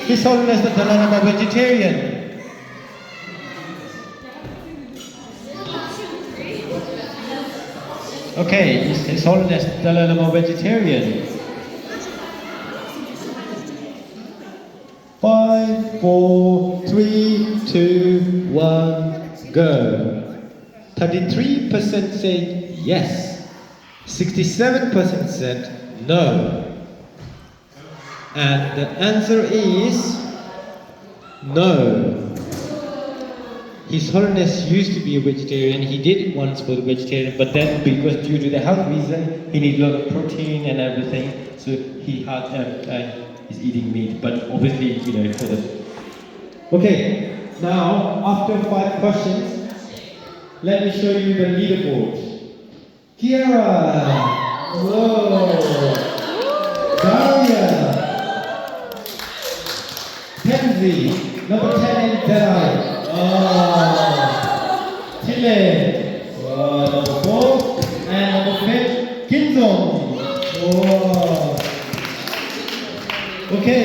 His Holiness the Dalai Lama vegetarian? Okay, His Holiness the Dalai Lama vegetarian? 5, 4, 3, 2, 1, go. 33% said yes. 67% said no. And the answer is no. His Holiness used to be a vegetarian. He did once for the vegetarian, but then because due to the health reason, he needs a lot of protein and everything, so he had is eating meat. But obviously, for the. Okay, now after 5 questions, let me show you the leaderboard. Kiara, whoa, Daria. Kenzie, number 10 in Dalai. Oh. Chile, number 4. And number 5, Kinzong. Oh. Okay,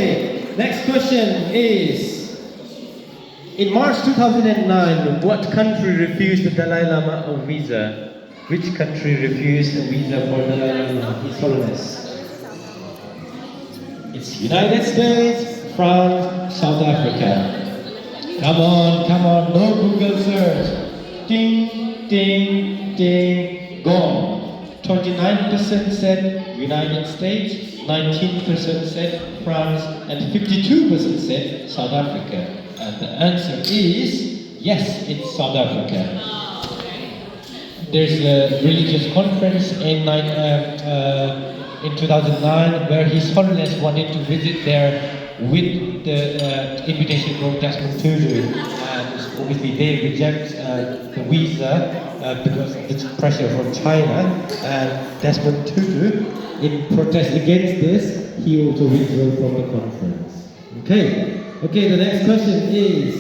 next question is, in March 2009, what country refused the Dalai Lama a visa? Which country refused a visa for Dalai Lama, His Holiness? It's United States, France, South Africa. Come on, no Google search. Ding, ding, ding, gone. 29% said United States, 19% said France, and 52% said South Africa. And the answer is, yes, it's South Africa. There's a religious conference in 2009 where His Holiness wanted to visit there with the invitation from Desmond Tutu, and obviously they reject the visa because of the pressure from China, and Desmond Tutu, in protest against this, he also withdrew from the conference. Okay, the next question is,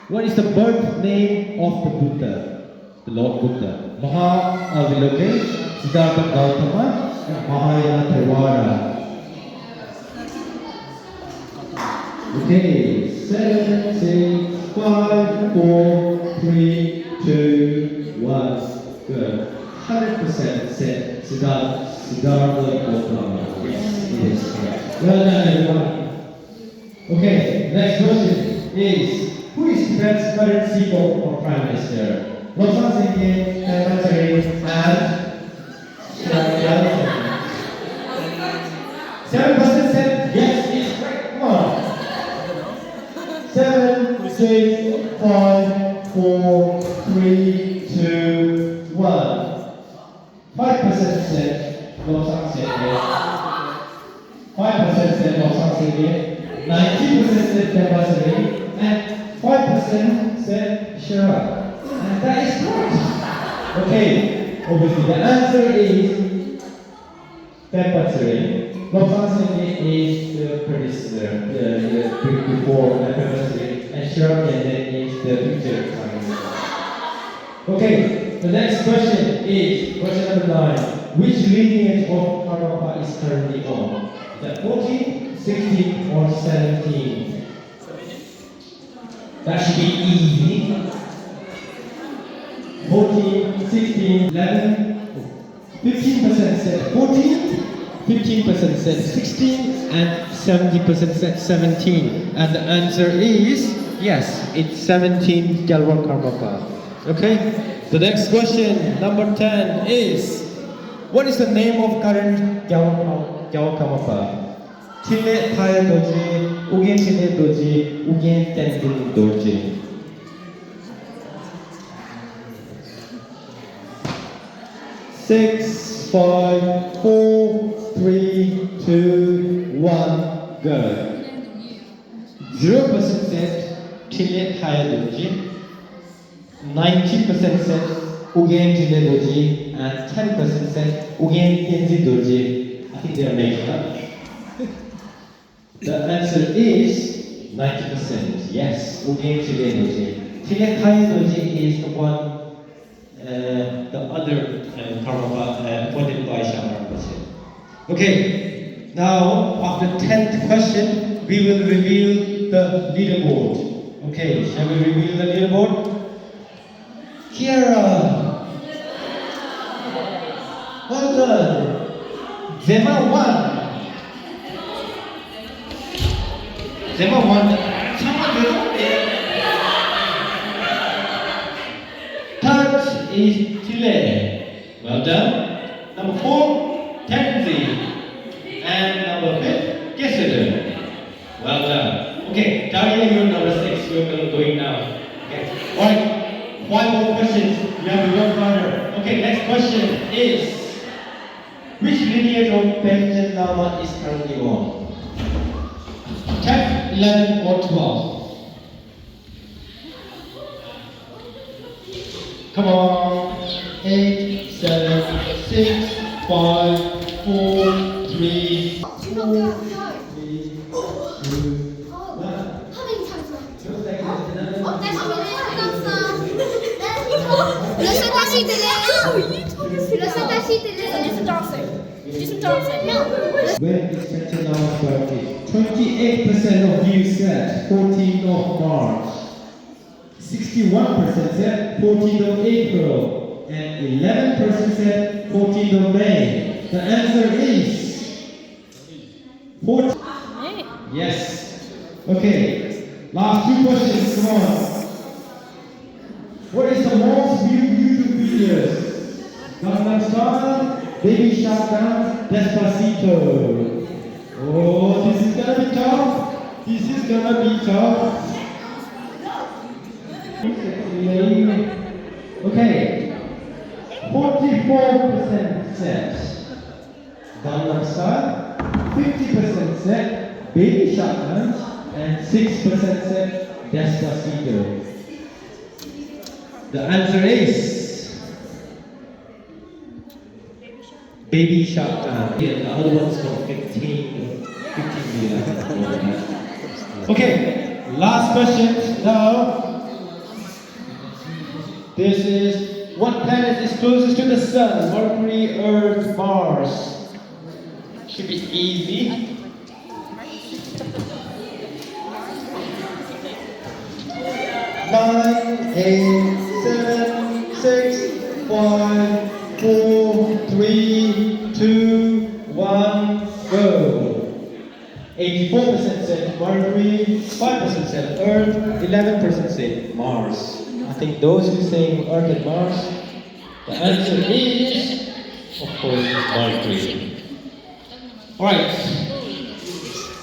what is the birth name of the Buddha, the Lord Buddha? Maha Siddhartha Gautama, and Mahayana Theravada. Okay, 7, 6, 5, 4, 3, 2, 1, go. 100% said Siddhartha Gautama. Yes, it is correct. Well done, everyone. Okay, next question is, who is Tibet's current CEO or Prime Minister? Losar, and 7% said yes, it's correct. Come on. 7, 6, 5, 4, 3, 2, 1. 5% said Losar said yes. 5% said Losar said yes. 90% said Debasari. And 5% said Shira. And that is correct. Okay, obviously the answer is Debasari. Losar said yes is the predecessor, the before Debasari. And Shira is the future prime minister. Okay, the next question is question number 9. Which lineage of Karmapa is currently on? Is that 14, 16, or 17? That should be easy. 14, 16, 11, 15% said 14, 15% said 16, and 70% said 17. And the answer is, yes, it's 17 Gyalwar Karmapa. Okay? The next question, number 10, is, what is the name of current Gyalwar Karmapa? Chile Thai Doji, Ugyen Chile Doji, Ugyen Tendin Doji. Six, 5, 4, 3, 2, 1, go. 0% said Chile Thai Doji, 90% said Ugyen Chile Doji, and 10% said Ugyen Tendin Doji. I think they are making up. The answer is 90%. Yes, Ugyen Chile Doji. Chile Thai Doji is the one, the other Karmapa appointed by Shamar. Okay, now after 10th question, we will reveal the leaderboard. Okay, shall we reveal the leaderboard? Kiara! Well done! Zema won! Zema won! Third is Chile. Well done. Number 4, Tenzi. And number 5, Kesider. Well done. Okay, Daria, you're number 6. You're going now. Okay. Alright, 5 more questions. You have to work harder. Okay, next question is, which lineage of Dalai Lama is currently on? 10, 11 or 12? Come on. 8, 7, 6, 5, 4, 3, 2, 1. Listen dancing When is Dalai Lama's birthday? 28% of you said 14th of March. 61% said 14th of April. And 11% said 14th of May. The answer is 14th. Yes. Okay. Last 2 questions. Come on. What is the most viewed YouTube videos? Gangnam Style, Baby Shark Dance, Despacito. Oh, this is gonna be tough. This is gonna be tough. Okay. 44% said Gangnam Style, 50% said Baby Shark Dance, and 6% said Despacito. The answer is Baby Shark Dance. Yeah, the other one's got 15 million. Okay, last question now. This is, what planet is closest to the Sun? Mercury, Earth, Mars. Should be easy. 9, 8, 7, 6, 5, 4, 3, 2, 1, go. 84% said Mercury, 5% said Earth, 11% said Mars. I think those who say Earth and Mars, the answer is, of course, Mercury. Alright,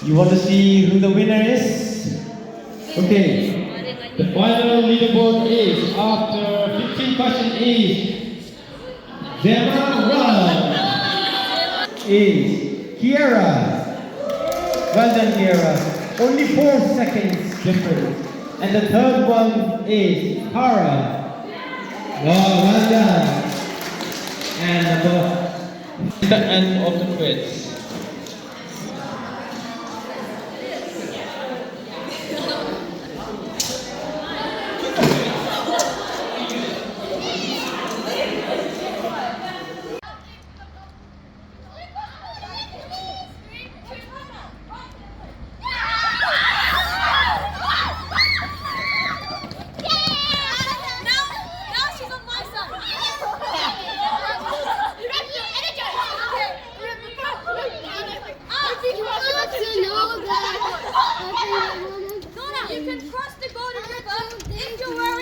you want to see who the winner is? Okay. The final leaderboard is, after 15 questions, is Zema Run, is Kiara. Well done, Kiara. Only 4 seconds difference. And the third one is Hara. Wow, well done. And the end of the quiz. You can cross the Golden River if you were